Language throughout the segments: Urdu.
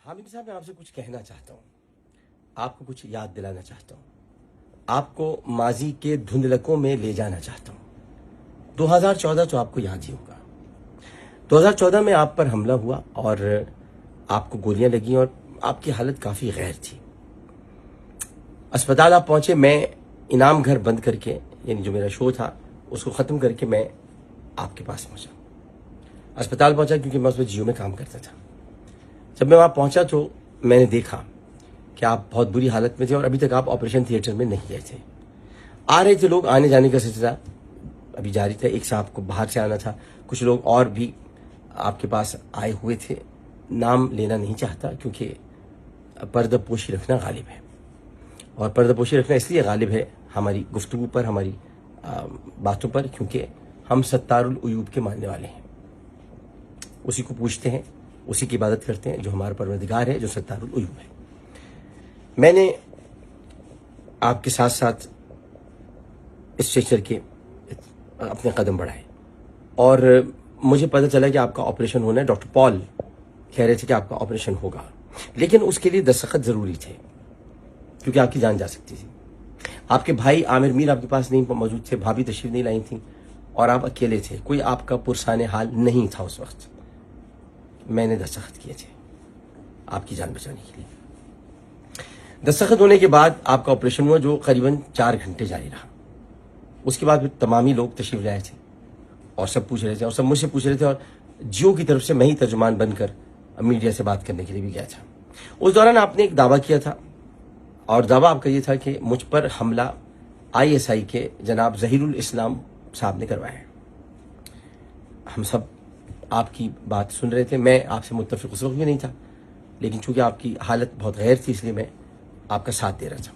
حامد صاحب میں آپ سے کچھ کہنا چاہتا ہوں، آپ کو کچھ یاد دلانا چاہتا ہوں، آپ کو ماضی کے دھندلکوں میں لے جانا چاہتا ہوں۔ 2014 تو آپ کو یاد ہی ہوگا۔ 2014 میں آپ پر حملہ ہوا اور آپ کو گولیاں لگیں اور آپ کی حالت کافی غیر تھی۔ اسپتال آپ پہنچے، میں انعام گھر بند کر کے، یعنی جو میرا شو تھا اس کو ختم کر کے میں آپ کے پاس پہنچا۔ اسپتال پہنچا کیونکہ میں اس میں جیو میں کام کرتا تھا۔ جب میں وہاں پہنچا تو میں نے دیکھا کہ آپ بہت بری حالت میں تھے اور ابھی تک آپ آپریشن تھیٹر میں نہیں گئے تھے۔ آ رہے تھے لوگ، آنے جانے کا سلسلہ ابھی جاری تھا۔ ایک صاحب کو باہر سے آنا تھا، کچھ لوگ اور بھی آپ کے پاس آئے ہوئے تھے۔ نام لینا نہیں چاہتا کیونکہ پردہ پوشی رکھنا غالب ہے، اور پردہ پوشی رکھنا اس لیے غالب ہے ہماری گفتگو پر، ہماری باتوں پر، کیونکہ ہم ستار العیوب کے ماننے والے ہیں۔ اسی کو پوچھتے ہیں، اسی کی عبادت کرتے ہیں جو ہمارا پروردگار ہے، جو ستار العیوب ہے۔ میں نے آپ کے ساتھ ساتھ اسٹریچر کے اپنے قدم بڑھائے اور مجھے پتہ چلا کہ آپ کا آپریشن ہونا ہے۔ ڈاکٹر پال کہہ رہے تھے کہ آپ کا آپریشن ہوگا، لیکن اس کے لیے دستخط ضروری تھے کیونکہ آپ کی جان جا سکتی تھی۔ آپ کے بھائی عامر میر آپ کے پاس نہیں موجود تھے، بھابھی تشریف نہیں لائی تھیں اور آپ اکیلے تھے، کوئی آپ کا پرسان حال نہیں تھا اس وقت۔ میں نے دستخط کیے تھے آپ کی جان بچانے کے لیے۔ دستخط ہونے کے بعد آپ کا آپریشن ہوا جو قریباً 4 گھنٹے جاری رہا۔ اس کے بعد پھر تمام ہی لوگ تشریف لائے تھے اور سب پوچھ رہے تھے اور سب مجھ سے پوچھ رہے تھے، اور جیو کی طرف سے میں ہی ترجمان بن کر میڈیا سے بات کرنے کے لیے بھی گیا تھا۔ اس دوران آپ نے ایک دعویٰ کیا تھا، اور دعویٰ آپ کا یہ تھا کہ مجھ پر حملہ ISI کے جناب ظہیر الاسلام صاحب نے کروایا ہے۔ ہم سب آپ کی بات سن رہے تھے، میں آپ سے متفق اس وقت بھی نہیں تھا، لیکن چونکہ آپ کی حالت بہت غیر تھی اس لیے میں آپ کا ساتھ دے رہا تھا۔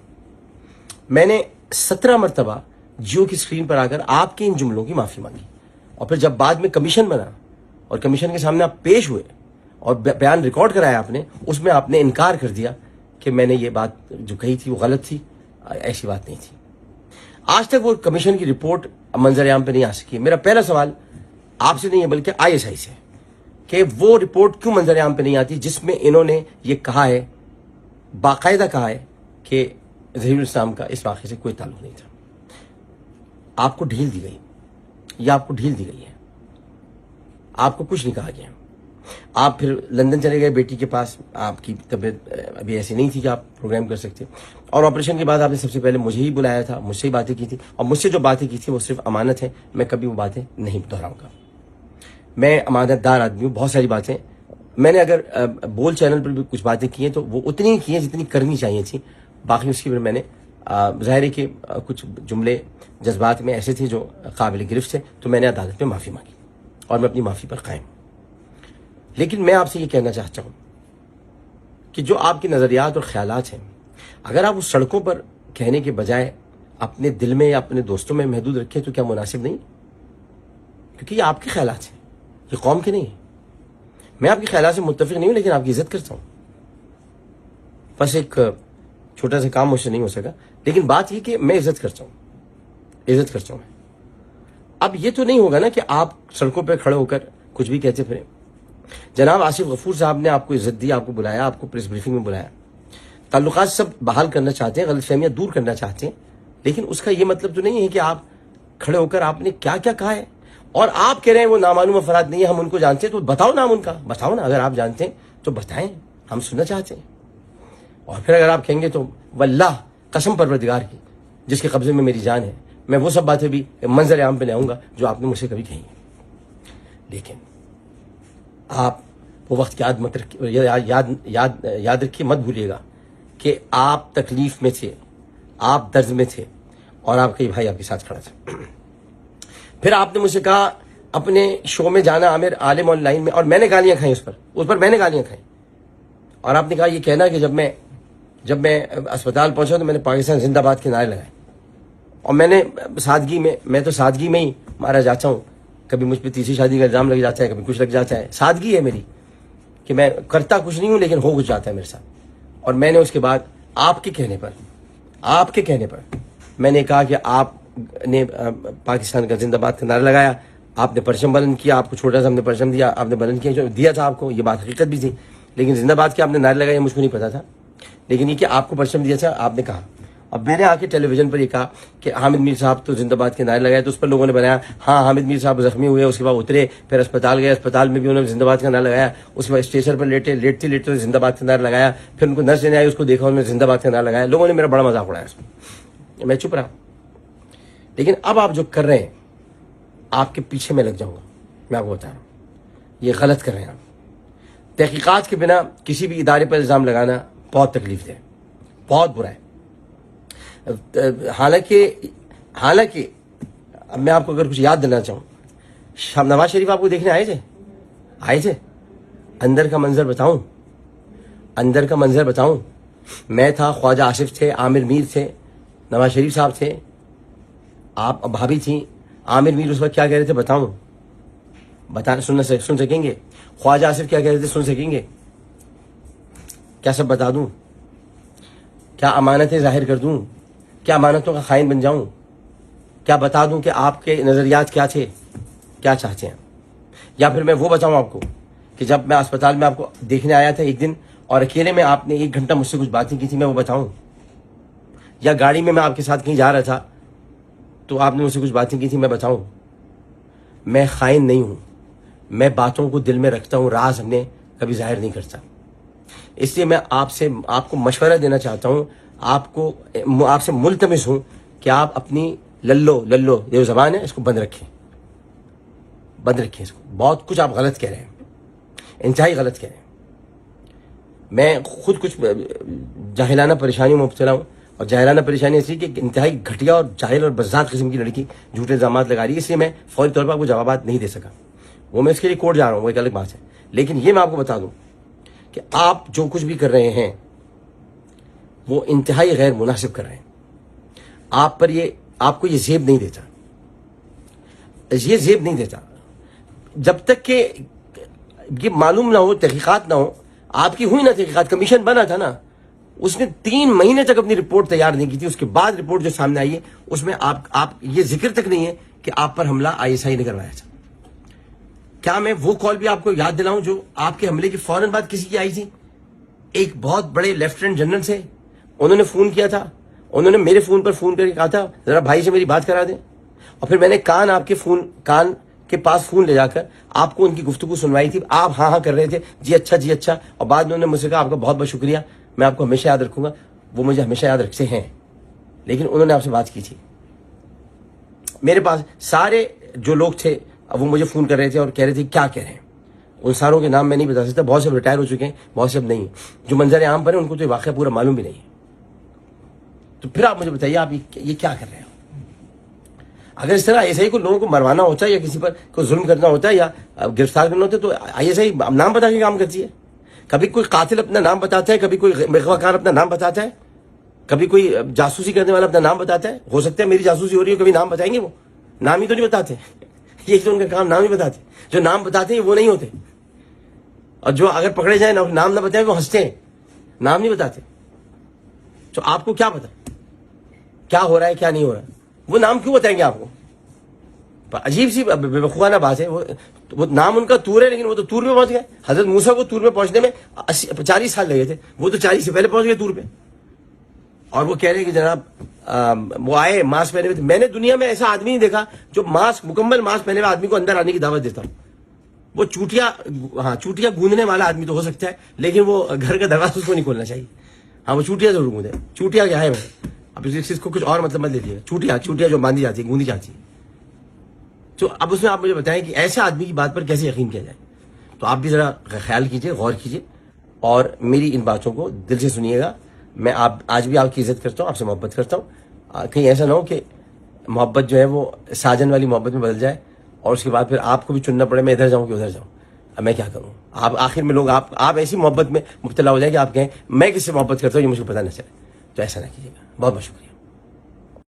میں نے 17 مرتبہ جیو کی اسکرین پر آ کر آپ کے ان جملوں کی معافی مانگی، اور پھر جب بعد میں کمیشن بنا اور کمیشن کے سامنے آپ پیش ہوئے اور بیان ریکارڈ کرایا آپ نے، اس میں آپ نے انکار کر دیا کہ میں نے یہ بات جو کہی تھی وہ غلط تھی، ایسی بات نہیں تھی۔ آج تک وہ کمیشن کی رپورٹ منظر عام پہ نہیں آ سکی۔ میرا پہلا سوال آپ سے نہیں ہے بلکہ ISI سے، کہ وہ رپورٹ کیوں منظر عام پہ نہیں آتی جس میں انہوں نے یہ کہا ہے، باقاعدہ کہا ہے کہ ظہیر الاسلام کا اس واقعے سے کوئی تعلق نہیں تھا۔ آپ کو ڈھیل دی گئی، یا آپ کو ڈھیل دی گئی ہے، آپ کو کچھ نہیں کہا گیا۔ آپ پھر لندن چلے گئے بیٹی کے پاس، آپ کی طبیعت ابھی ایسی نہیں تھی کہ آپ پروگرام کر سکتے، اور آپریشن کے بعد آپ نے سب سے پہلے مجھے ہی بلایا تھا، مجھ سے ہی باتیں کی تھی، اور مجھ سے جو باتیں کی تھی وہ صرف امانت ہے، میں کبھی وہ باتیں نہیں دہراؤں گا۔ میں امانت دار آدمی ہوں، بہت ساری باتیں میں نے اگر بول چینل پر بھی کچھ باتیں کی ہیں تو وہ اتنی ہی کی ہیں جتنی کرنی چاہیے تھیں، باقی اس کی پھر میں نے ظاہر ہے کہ کچھ جملے جذبات میں ایسے تھے جو قابل گرفت تھے، تو میں نے عدالت میں معافی مانگی اور میں اپنی معافی پر قائم۔ لیکن میں آپ سے یہ کہنا چاہتا ہوں کہ جو آپ کے نظریات اور خیالات ہیں، اگر آپ اس سڑکوں پر کہنے کے بجائے اپنے دل میں یا اپنے دوستوں میں محدود رکھیں تو کیا مناسب نہیں؟ کیونکہ یہ آپ کے خیالات ہیں، یہ قوم کے نہیں ہیں۔ میں آپ کے خیالات سے متفق نہیں ہوں، لیکن آپ کی عزت کرتا ہوں۔ بس ایک چھوٹا سا کام مجھ سے نہیں ہو سکا، لیکن بات یہ کہ میں عزت کرتا ہوں میں۔ اب یہ تو نہیں ہوگا نا کہ آپ سڑکوں پہ کھڑے ہو کر کچھ بھی کہتے پھریں۔ جناب آصف غفور صاحب نے آپ کو عزت دی، آپ کو بلایا، آپ کو پریس بریفنگ میں بلایا، تعلقات سب بحال کرنا چاہتے ہیں، غلط فہمیاں دور کرنا چاہتے ہیں، لیکن اس کا یہ مطلب تو نہیں ہے کہ آپ کھڑے ہو کر آپ نے کیا کیا کہا ہے، اور آپ کہہ رہے ہیں وہ نامعلوم افراد نہیں ہے، ہم ان کو جانتے ہیں، تو بتاؤ نام ان کا، بتاؤ نا، اگر آپ جانتے ہیں تو بتائیں، ہم سننا چاہتے ہیں۔ اور پھر اگر آپ کہیں گے تو واللہ قسم پروردگار کی جس کے قبضے میں میری جان ہے، میں وہ سب باتیں بھی منظر عام پہ لے آؤں گا جو آپ نے مجھ سے کبھی کہی ہیں۔ لیکن آپ وہ وقت یاد رکھیے، مت بھولیے گا کہ آپ تکلیف میں تھے، آپ درد میں تھے، اور آپ کا بھائی آپ کے ساتھ کھڑا تھا۔ پھر آپ نے مجھ سے کہا اپنے شو میں جانا عامر عالم آن لائن میں، اور میں نے گالیاں کھائیں اس پر میں نے گالیاں کھائیں، اور آپ نے کہا یہ کہنا کہ جب میں اسپتال پہنچا تو میں نے پاکستان زندہ باد کے نعرے لگائے، اور میں نے میں تو سادگی میں ہی مارا جاتا ہوں، کبھی مجھ پہ تیسری شادی کا الزام لگ جاتا ہے، کبھی کچھ لگ جاتا ہے، سادگی ہے میری کہ میں کرتا کچھ نہیں ہوں لیکن ہو کچھ جاتا ہے میرے ساتھ۔ اور میں نے اس کے بعد آپ کے کہنے پر میں نے کہا کہ آپ نے پاکستان کا زندہ باد کا نعرہ لگایا، آپ نے پرچم بلند کیا، آپ کو چھوٹا سا ہم نے پرچم دیا، آپ نے بلند کیا، جو دیا تھا آپ کو، یہ بات حقیقت بھی تھی، لیکن زندہ باد کے آپ نے نعرے لگائے مجھ کو نہیں پتا تھا، لیکن یہ کہ آپ کو پرچم دیا تھا، آپ نے کہا. اب میں نے آ کے ٹیلی ویژن پر یہ کہا کہ حامد میر صاحب تو زندہ باد کے نعرے لگائے، تو اس پر لوگوں نے بنایا ہاں حامد میر صاحب زخمی ہوئے، اس کے بعد اترے، پھر اسپتال گئے، اسپتال میں بھی انہوں نے زندہ باد کا نعرہ لگایا، اس کے بعد اسٹیشن پر لیٹتے زندہ باد کا نعرہ لگایا، پھر ان کو نرس لینے آئی، اس کو دیکھا انہوں نے زندہ باد کا نعرہ لگایا. لوگوں نے میرا بڑا مذاق اڑایا اس میں چپ رہا. لیکن اب آپ جو کر رہے ہیں، آپ کے پیچھے میں لگ جاؤں گا، میں آپ کو بتا رہا ہوں یہ غلط کر رہے ہیں آپ. تحقیقات کے بنا کسی بھی ادارے پر الزام لگانا بہت تکلیف دہ ہے، بہت برا ہے. حالانکہ اب میں آپ کو اگر کچھ یاد دینا چاہوں، نواز شریف آپ کو دیکھنے آئے تھے. اندر کا منظر بتاؤں، میں تھا، خواجہ آصف تھے، عامر میر تھے، نواز شریف صاحب تھے، آپ بھابھی تھیں. عامر میر اس وقت کیا کہہ رہے تھے بتاؤں؟ سن سکیں گے؟ خواجہ آصف کیا کہہ رہے تھے سن سکیں گے؟ کیا سب بتا دوں؟ کیا امانتیں ظاہر کر دوں؟ کیا امانتوں کا خائن بن جاؤں؟ کیا بتا دوں کہ آپ کے نظریات کیا تھے، کیا چاہتے ہیں؟ یا پھر میں وہ بتاؤں آپ کو کہ جب میں اسپتال میں آپ کو دیکھنے آیا تھا ایک دن اور اکیلے میں آپ نے 1 گھنٹہ مجھ سے کچھ باتیں کی تھی، میں وہ بتاؤں؟ یا گاڑی میں آپ کے ساتھ کہیں جا رہا تھا تو آپ نے مجھ سے کچھ باتیں کی تھی، میں بتاؤں؟ میں خائن نہیں ہوں، میں باتوں کو دل میں رکھتا ہوں، راز ہم نے کبھی ظاہر نہیں کرتا. اس لیے میں آپ کو مشورہ دینا چاہتا ہوں، آپ سے ملتمس ہوں کہ آپ اپنی للو یہ زبان ہے اس کو بند رکھیں اس کو. بہت کچھ آپ غلط کہہ رہے ہیں، انتہائی غلط کہہ رہے ہیں. میں خود کچھ جاہلانہ پریشانیوں میں مبتلا ہوں، اور جاہلانہ پریشانی ایسی کہ انتہائی گھٹیا اور جاہل اور بزداد قسم کی لڑکی جھوٹے الزامات لگا رہی ہے. اس لیے میں فوری طور پر آپ کو جوابات نہیں دے سکا. وہ میں اس کے لیے کورٹ جا رہا ہوں، وہ ایک الگ بات ہے. لیکن یہ میں آپ کو بتا دوں کہ آپ جو کچھ بھی کر رہے ہیں وہ انتہائی غیر مناسب کر رہے ہیں. آپ کو یہ زیب نہیں دیتا جب تک کہ یہ معلوم نہ ہو، تحقیقات نہ ہو. آپ کی ہوئی نا تحقیقات، کمیشن بنا تھا نا، اس نے 3 مہینے تک اپنی رپورٹ تیار نہیں کی تھی. اس کے بعد رپورٹ جو سامنے آئی ہے اس میں آپ یہ ذکر تک نہیں ہے کہ آپ پر حملہ ISI نے کروایا تھا. کیا میں وہ کال بھی آپ کو یاد دلاؤں جو آپ کے حملے کی فوراً بعد کسی کی آئی تھی؟ ایک بہت بڑے لیفٹیننٹ جنرل سے، انہوں نے فون کیا تھا، انہوں نے میرے فون پر فون کر کے کہا تھا ذرا بھائی سے میری بات کرا دیں. اور پھر میں نے کان کے پاس فون لے جا کر آپ کو ان کی گفتگو سنوائی تھی. آپ ہاں کر رہے تھے، جی اچھا. اور بعد میں انہوں نے مجھ سے کہا آپ کا بہت بہت شکریہ، میں آپ کو ہمیشہ یاد رکھوں گا. وہ مجھے ہمیشہ یاد رکھتے ہیں، لیکن انہوں نے آپ سے بات کی تھی. میرے پاس سارے جو لوگ تھے وہ مجھے فون کر رہے تھے اور کہہ رہے تھے کیا کہہ رہے ہیں. ان ساروں کے نام میں نہیں بتا سکتا، بہت سے ریٹائر ہو چکے ہیں، بہت سے اب نہیں. جو منظر عام پر ہیں ان کو تو یہ واقعہ پورا معلوم بھی نہیں ہے. تو پھر آپ مجھے بتائیے آپ یہ کیا کر رہے ہیں؟ اگر اس طرح ISI کو لوگوں کو مروانا ہوتا ہے یا کسی پر کوئی ظلم کرنا ہوتا ہے یا گرفتار کرنا ہوتا ہے تو ISI نام بتا کے کام کرتی ہے. کبھی کوئی قاتل اپنا نام بتاتا ہے، کبھی کوئی اغوا کار اپنا نام بتاتا ہے، کبھی کوئی جاسوسی کرنے والا اپنا نام بتاتا ہے. ہو سکتا ہے میری جاسوسی ہو رہی ہے، کبھی نام بتائیں گے؟ وہ نام ہی تو نہیں بتاتے. یہ تو ان کا کام نام ہی بتاتے. جو نام بتاتے ہیں وہ نہیں ہوتے، اور جو اگر پکڑے جائیں نام نہ بتائیں وہ ہنستے ہیں، نام نہیں بتاتے. تو آپ کو کیا پتا کیا ہو رہا ہے کیا نہیں ہو رہا ہے؟ وہ نام کیوں بتائیں گے آپ کو؟ عجیب سی بےوقوفانہ بات ہے. وہ نام ان کا طور ہے، لیکن وہ تو طور پہ پہنچ گئے. حضرت موسیٰ کو طور پہ پہنچنے میں 40 سال لگے تھے، وہ تو 40 سے پہلے پہنچ گئے طور پہ. اور وہ کہہ رہے ہیں کہ جناب وہ آئے ماسک پہنے ہوئے تھے. میں نے دنیا میں ایسا آدمی نہیں دیکھا جو مکمل ماسک پہنے ہوئے آدمی کو اندر آنے کی دعوت دیتا ہوں. وہ چوٹیاں گوندنے والا آدمی تو ہو سکتا ہے، لیکن وہ گھر کا دروازہ اس کو نہیں کھولنا چاہیے. ہاں وہ چوٹیاں ضرور گوندے. چوٹیاں کیا ہے میں اب اس چیز کو کچھ اور مطلب مت لیجیے. چوٹیاں جو باندھی جاتی ہے، گوندی جاتی ہے. تو اب اس میں آپ مجھے بتائیں کہ ایسے آدمی کی بات پر کیسے یقین کیا جائے؟ تو آپ بھی ذرا خیال کیجئے، غور کیجئے، اور میری ان باتوں کو دل سے سنیے گا. میں آج بھی آپ کی عزت کرتا ہوں، آپ سے محبت کرتا ہوں. کہیں ایسا نہ ہو کہ محبت جو ہے وہ ساجن والی محبت میں بدل جائے اور اس کے بعد پھر آپ کو بھی چننا پڑے میں ادھر جاؤں کہ ادھر جاؤں. اب میں کیا کروں؟ آپ آخر میں لوگ آپ ایسی محبت میں مبتلا ہو جائیں کہ آپ کہیں میں کس سے محبت کرتا ہوں یہ مجھے پتہ نہ چلے. تو ایسا نہ کیجیے گا. بہت بہت شکریہ.